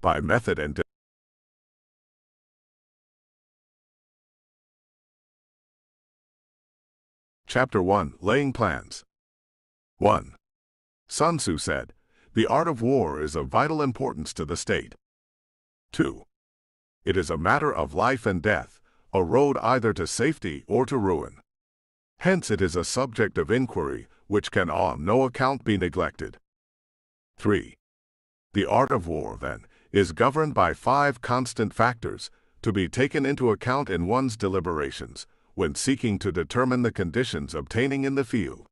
by method and Chapter 1, Laying Plans. 1. Sun Tzu said, "The art of war is of vital importance to the state." 2. It is a matter of life and death, a road either to safety or to ruin. Hence it is a subject of inquiry which can on no account be neglected. 3. The art of war, then, is governed by 5 constant factors to be taken into account in one's deliberations when seeking to determine the conditions obtaining in the field.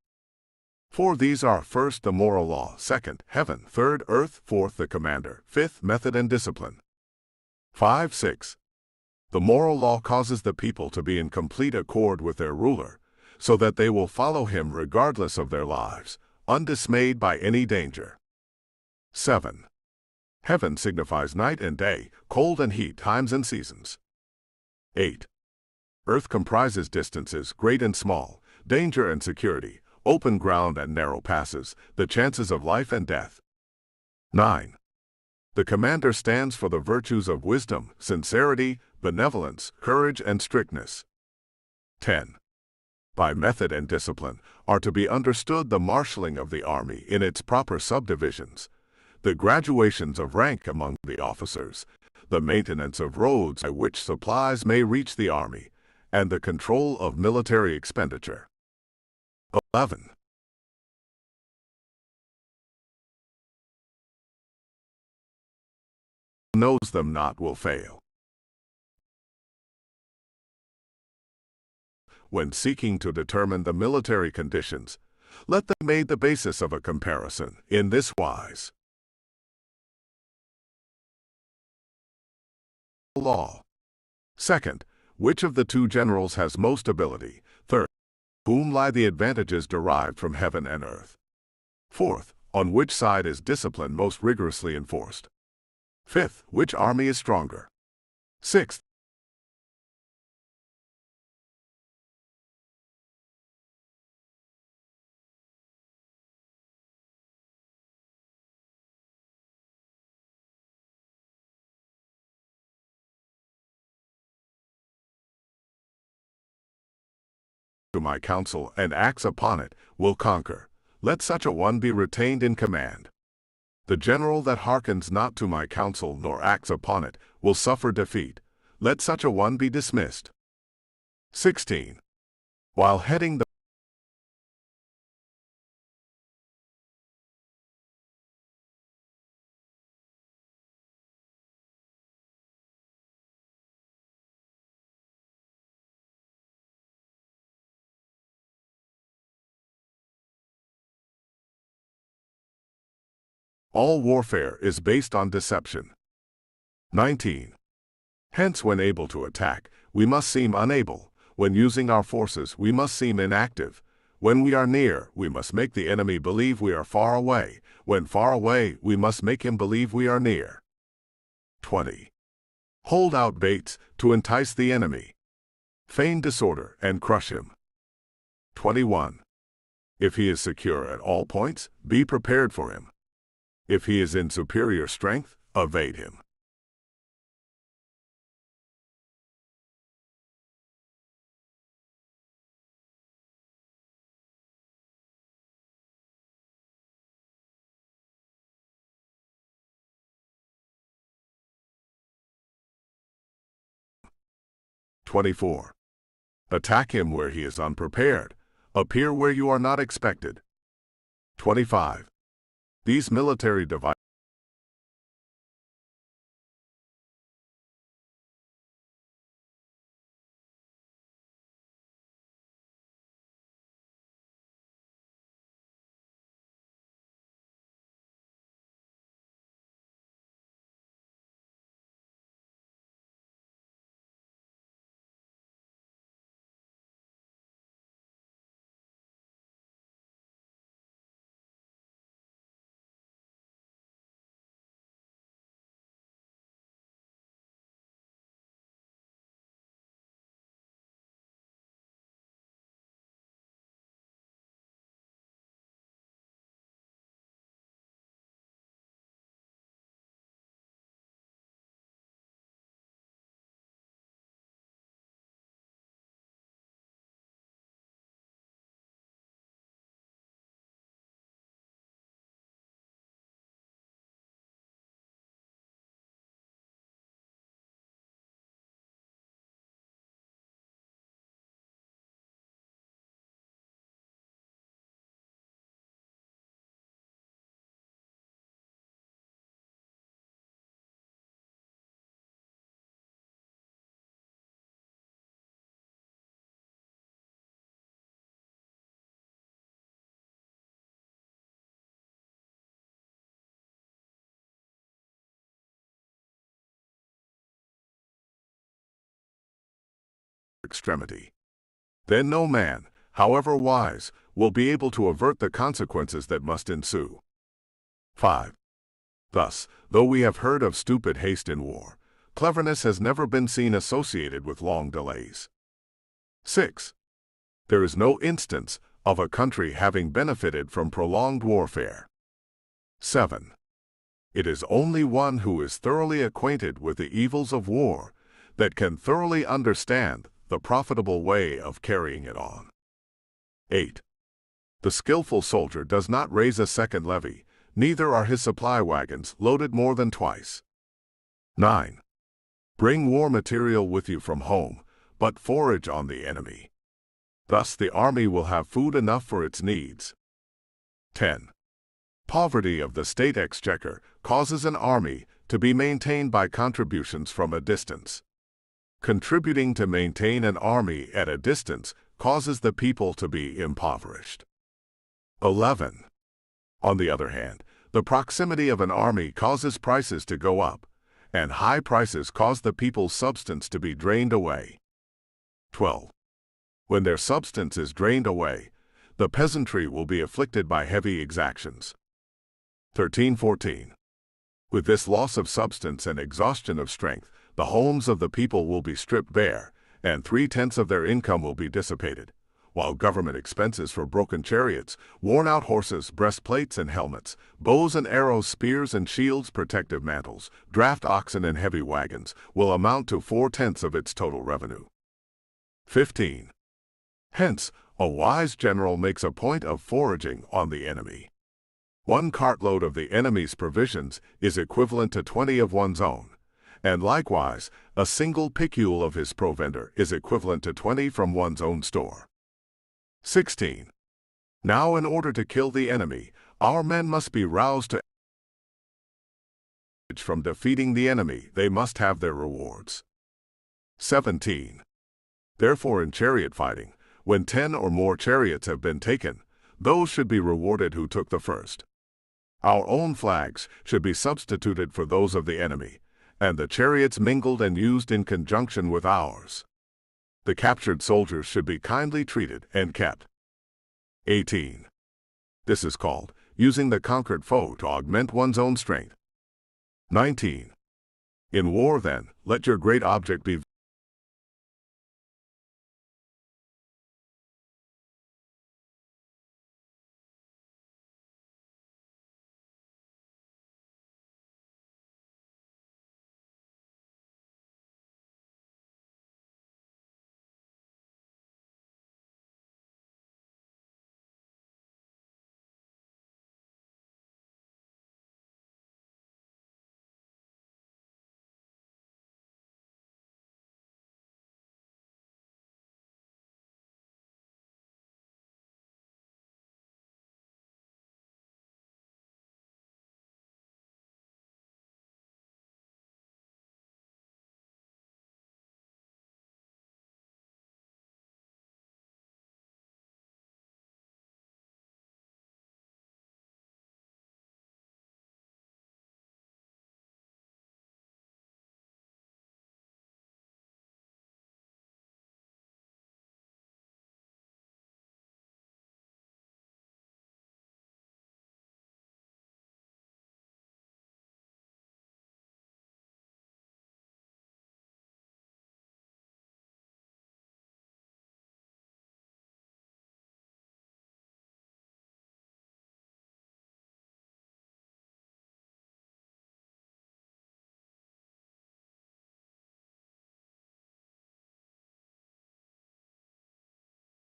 4. These are: first, the moral law; second, heaven; third, earth; fourth, the commander; fifth, method and discipline. 5. 6. The moral law causes the people to be in complete accord with their ruler, so that they will follow him regardless of their lives, undismayed by any danger. 7. Heaven signifies night and day, cold and heat, times and seasons. 8. Earth comprises distances, great and small, danger and security, open ground and narrow passes, the chances of life and death. 9. The commander stands for the virtues of wisdom, sincerity, benevolence, courage, and strictness. 10. By method and discipline are to be understood the marshalling of the army in its proper subdivisions, the graduations of rank among the officers, the maintenance of roads by which supplies may reach the army, and the control of military expenditure. 11. Knows them not will fail. When seeking to determine the military conditions, let them be made the basis of a comparison in this wise. Law. Second, which of the 2 generals has most ability? Third, whom lie the advantages derived from heaven and earth? Fourth, on which side is discipline most rigorously enforced? Fifth, which army is stronger? Sixth, to my counsel and acts upon it, will conquer. Let such a one be retained in command. The general that hearkens not to my counsel nor acts upon it will suffer defeat. Let such a one be dismissed. 16. While heading the all warfare is based on deception. 19. Hence, when able to attack, we must seem unable. When using our forces, we must seem inactive. When we are near, we must make the enemy believe we are far away. When far away, we must make him believe we are near. 20. Hold out baits to entice the enemy. Feign disorder and crush him. 21. If he is secure at all points, be prepared for him. If he is in superior strength, evade him. (24) Attack him where he is unprepared. Appear where you are not expected. 25. These military devices extremity. Then no man, however wise, will be able to avert the consequences that must ensue. 5. Thus, though we have heard of stupid haste in war, cleverness has never been seen associated with long delays. 6. There is no instance of a country having benefited from prolonged warfare. 7. It is only one who is thoroughly acquainted with the evils of war that can thoroughly understand the profitable way of carrying it on. 8. The skillful soldier does not raise a second levy, neither are his supply wagons loaded more than twice. 9. Bring war material with you from home, but forage on the enemy. Thus the army will have food enough for its needs. 10. Poverty of the state exchequer causes an army to be maintained by contributions from a distance. Contributing to maintain an army at a distance causes the people to be impoverished. 11. On the other hand, the proximity of an army causes prices to go up, and high prices cause the people's substance to be drained away. 12. When their substance is drained away, the peasantry will be afflicted by heavy exactions. 13-14. With this loss of substance and exhaustion of strength, the homes of the people will be stripped bare, and 3/10 of their income will be dissipated, while government expenses for broken chariots, worn-out horses, breastplates and helmets, bows and arrows, spears and shields, protective mantles, draft oxen and heavy wagons will amount to 4/10 of its total revenue. 15. Hence, a wise general makes a point of foraging on the enemy. 1 cartload of the enemy's provisions is equivalent to 20 of one's own, and likewise, a single picule of his provender is equivalent to 20 from one's own store. 16. Now, in order to kill the enemy, our men must be roused to from defeating the enemy, they must have their rewards. 17. Therefore, in chariot fighting, when 10 or more chariots have been taken, those should be rewarded who took the first. Our own flags should be substituted for those of the enemy, and the chariots mingled and used in conjunction with ours. The captured soldiers should be kindly treated and kept. 18. This is called using the conquered foe to augment one's own strength. 19. In war, then, let your great object be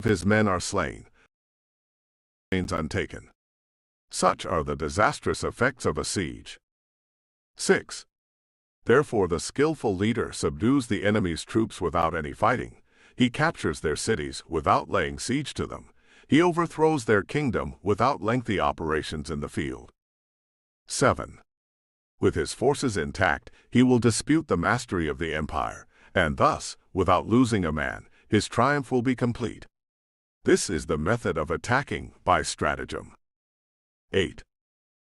his men are slain, remains untaken. Such are the disastrous effects of a siege. 6. Therefore the skillful leader subdues the enemy's troops without any fighting. He captures their cities without laying siege to them. He overthrows their kingdom without lengthy operations in the field. 7. With his forces intact, he will dispute the mastery of the empire, and thus, without losing a man, his triumph will be complete. This is the method of attacking by stratagem. 8.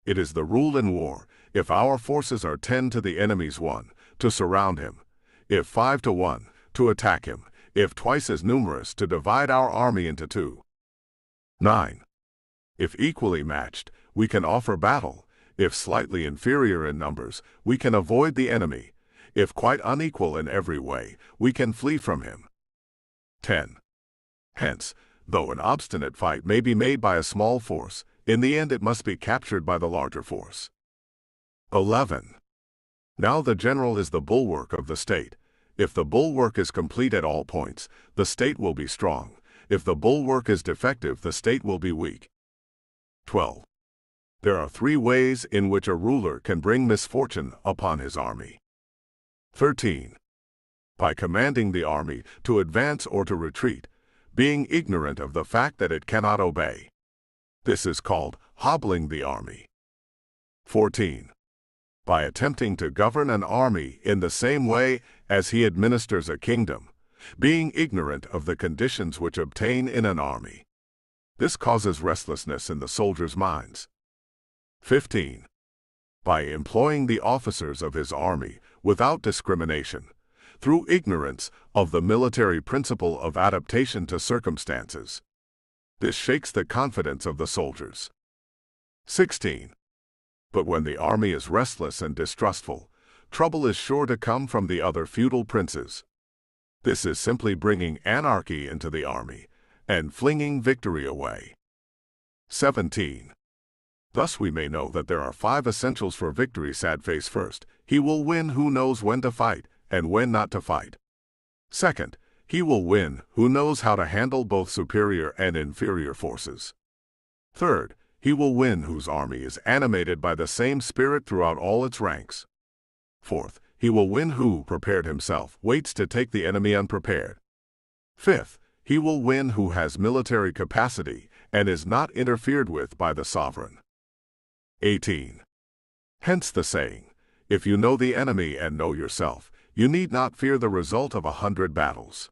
It is the rule in war, if our forces are 10 to the enemy's 1, to surround him; if 5 to 1, to attack him; if twice as numerous, to divide our army into two. 9. If equally matched, we can offer battle. If slightly inferior in numbers, we can avoid the enemy. If quite unequal in every way, we can flee from him. 10. Hence, though an obstinate fight may be made by a small force, in the end it must be captured by the larger force. 11. Now the general is the bulwark of the state. If the bulwark is complete at all points, the state will be strong. If the bulwark is defective, the state will be weak. 12. There are 3 ways in which a ruler can bring misfortune upon his army. 13. By commanding the army to advance or to retreat, being ignorant of the fact that it cannot obey. This is called hobbling the army. 14. By attempting to govern an army in the same way as he administers a kingdom, being ignorant of the conditions which obtain in an army. This causes restlessness in the soldiers' minds. 15. By employing the officers of his army without discrimination, through ignorance of the military principle of adaptation to circumstances. This shakes the confidence of the soldiers. 16. But when the army is restless and distrustful, trouble is sure to come from the other feudal princes. This is simply bringing anarchy into the army and flinging victory away. 17. Thus we may know that there are 5 essentials for victory. Sad face. First, he will win who knows when to fight and when not to fight. Second, he will win who knows how to handle both superior and inferior forces. Third, he will win whose army is animated by the same spirit throughout all its ranks. Fourth, he will win who, prepared himself, waits to take the enemy unprepared. Fifth, he will win who has military capacity and is not interfered with by the sovereign. 18. Hence the saying, if you know the enemy and know yourself, you need not fear the result of 100 battles.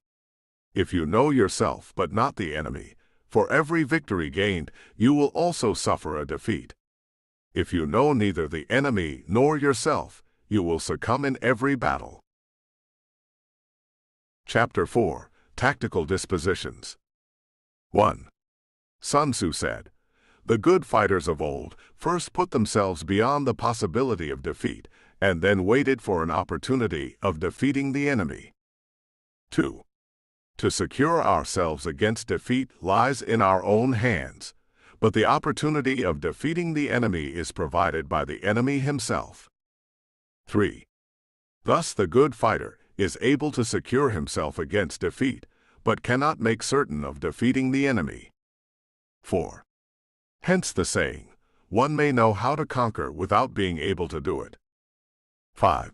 If you know yourself but not the enemy, for every victory gained, you will also suffer a defeat. If you know neither the enemy nor yourself, you will succumb in every battle. Chapter 4. Tactical Dispositions. 1. Sun Tzu said, "The good fighters of old first put themselves beyond the possibility of defeat, and then waited for an opportunity of defeating the enemy." 2. To secure ourselves against defeat lies in our own hands, but the opportunity of defeating the enemy is provided by the enemy himself. 3. Thus the good fighter is able to secure himself against defeat, but cannot make certain of defeating the enemy. 4. Hence the saying, one may know how to conquer without being able to do it. 5.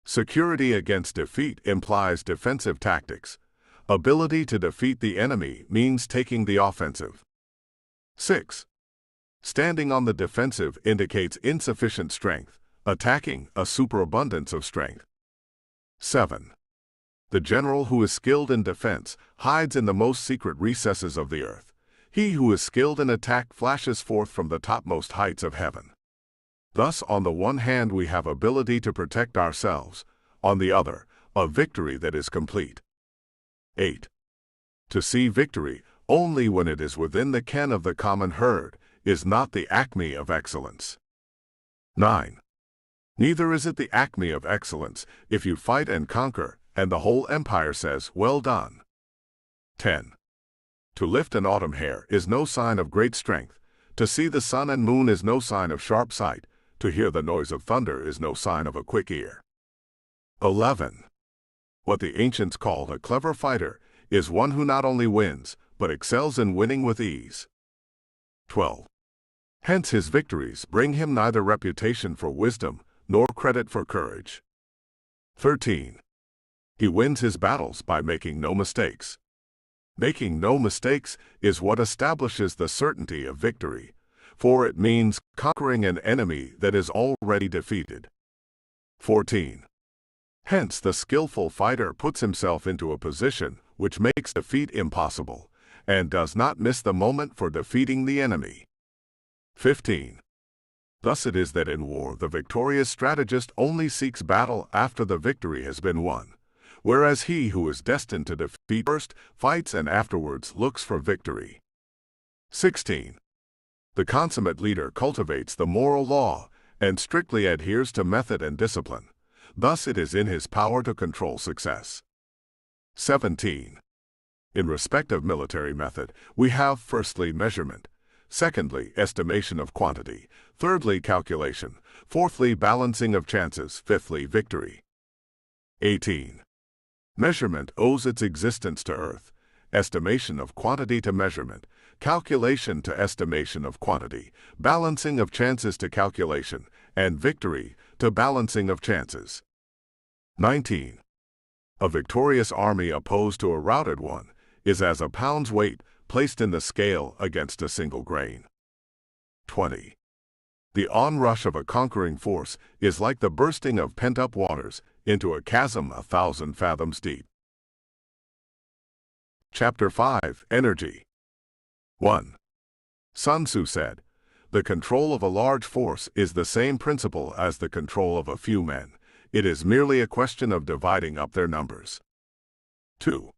Security against defeat implies defensive tactics. Ability to defeat the enemy means taking the offensive. 6. Standing on the defensive indicates insufficient strength, attacking a superabundance of strength. 7. The general who is skilled in defense hides in the most secret recesses of the earth. He who is skilled in attack flashes forth from the topmost heights of heaven. Thus, on the one hand we have ability to protect ourselves, on the other, a victory that is complete. 8. To see victory only when it is within the ken of the common herd is not the acme of excellence. 9. Neither is it the acme of excellence if you fight and conquer, and the whole empire says, "Well done." 10. To lift an autumn hair is no sign of great strength. To see the sun and moon is no sign of sharp sight. To hear the noise of thunder is no sign of a quick ear. 11. What the ancients called a clever fighter is one who not only wins, but excels in winning with ease. 12. Hence his victories bring him neither reputation for wisdom nor credit for courage. 13. He wins his battles by making no mistakes. Making no mistakes is what establishes the certainty of victory, for it means conquering an enemy that is already defeated. 14. Hence the skillful fighter puts himself into a position which makes defeat impossible, and does not miss the moment for defeating the enemy. 15. Thus it is that in war the victorious strategist only seeks battle after the victory has been won. whereas he who is destined to defeat first fights and afterwards looks for victory. 16. The consummate leader cultivates the moral law and strictly adheres to method and discipline. Thus it is in his power to control success. 17. In respect of military method, we have firstly measurement, secondly estimation of quantity, thirdly calculation, fourthly balancing of chances, fifthly victory. 18. Measurement owes its existence to earth, estimation of quantity to measurement, calculation to estimation of quantity, balancing of chances to calculation, and victory to balancing of chances. 19. A victorious army opposed to a routed one is as a pound's weight placed in the scale against a single grain. 20. The onrush of a conquering force is like the bursting of pent-up waters into a chasm 1,000 fathoms deep. Chapter 5. Energy. 1. Sun Tzu said, "The control of a large force is the same principle as the control of a few men. It is merely a question of dividing up their numbers." 2.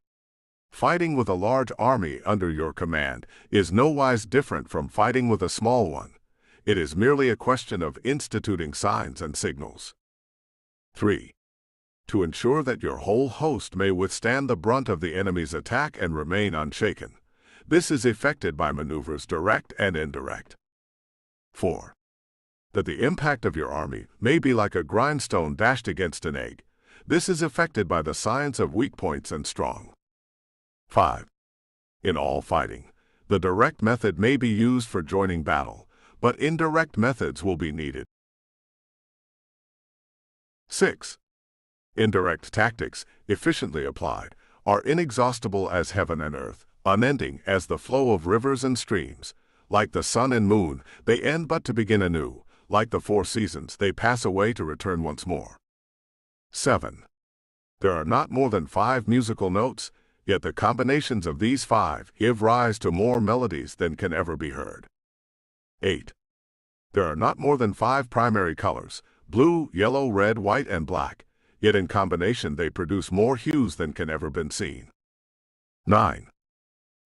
Fighting with a large army under your command is nowise different from fighting with a small one. It is merely a question of instituting signs and signals. 3. To ensure that your whole host may withstand the brunt of the enemy's attack and remain unshaken, this is effected by maneuvers direct and indirect. 4. That the impact of your army may be like a grindstone dashed against an egg, this is effected by the science of weak points and strong. 5. In all fighting, the direct method may be used for joining battle, but indirect methods will be needed. 6. Indirect tactics, efficiently applied, are inexhaustible as heaven and earth, unending as the flow of rivers and streams. Like the sun and moon, they end but to begin anew. Like the 4 seasons, they pass away to return once more. 7. There are not more than 5 musical notes, yet the combinations of these 5 give rise to more melodies than can ever be heard. 8. There are not more than 5 primary colors, blue, yellow, red, white, and black, yet in combination they produce more hues than can ever been seen. 9.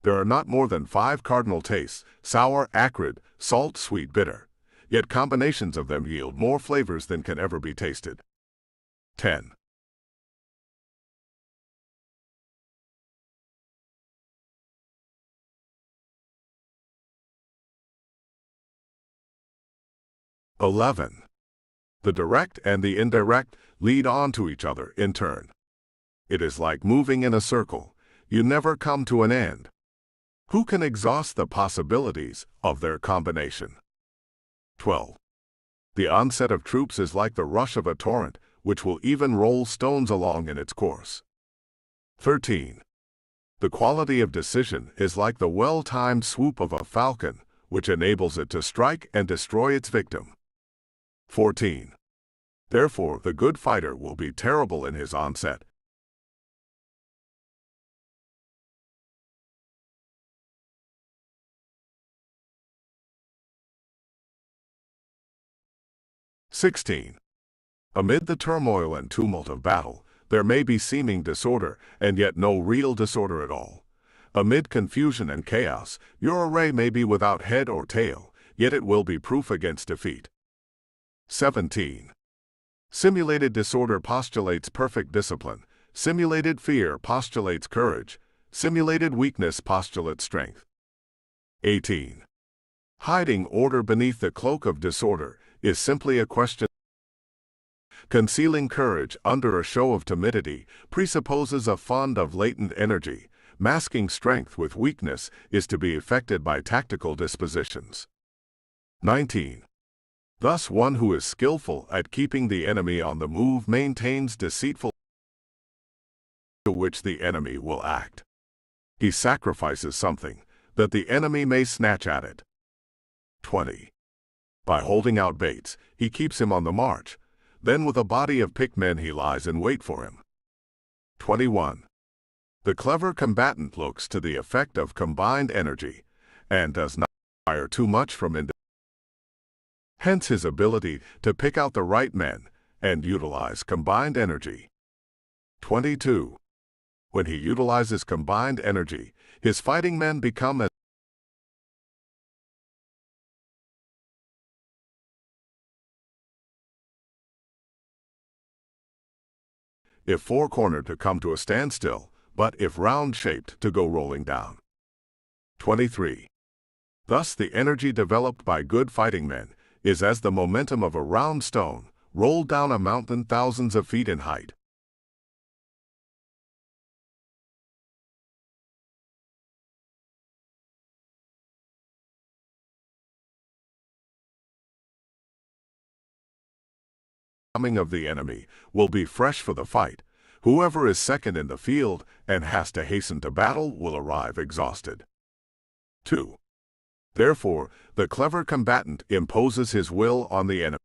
There are not more than 5 cardinal tastes, sour, acrid, salt, sweet, bitter, yet combinations of them yield more flavors than can ever be tasted. 10. (11) The direct and the indirect lead on to each other in turn. It is like moving in a circle. You never come to an end. Who can exhaust the possibilities of their combination? 12. The onset of troops is like the rush of a torrent, which will even roll stones along in its course. 13. The quality of decision is like the well-timed swoop of a falcon, which enables it to strike and destroy its victim. 14. Therefore, the good fighter will be terrible in his onset. 16. Amid the turmoil and tumult of battle, there may be seeming disorder, and yet no real disorder at all. Amid confusion and chaos, your array may be without head or tail, yet it will be proof against defeat. 17. Simulated disorder postulates perfect discipline. Simulated fear postulates courage. Simulated weakness postulates strength. 18. Hiding order beneath the cloak of disorder is simply a question. Concealing courage under a show of timidity presupposes a fund of latent energy. Masking strength with weakness is to be effected by tactical dispositions. 19. Thus one who is skillful at keeping the enemy on the move maintains deceitful to which the enemy will act. He sacrifices something, that the enemy may snatch at it. 20. By holding out baits, he keeps him on the march. Then with a body of picked men he lies in wait for him. 21. The clever combatant looks to the effect of combined energy, and does not require too much from individuals. Hence his ability to pick out the right men and utilize combined energy. 22. When he utilizes combined energy, his fighting men become as if four-cornered to come to a standstill, but if round-shaped to go rolling down. 23. Thus the energy developed by good fighting men is as the momentum of a round stone rolled down a mountain thousands of feet in height. Coming of the enemy will be fresh for the fight. Whoever is second in the field and has to hasten to battle will arrive exhausted. 2. Therefore, the clever combatant imposes his will on the enemy.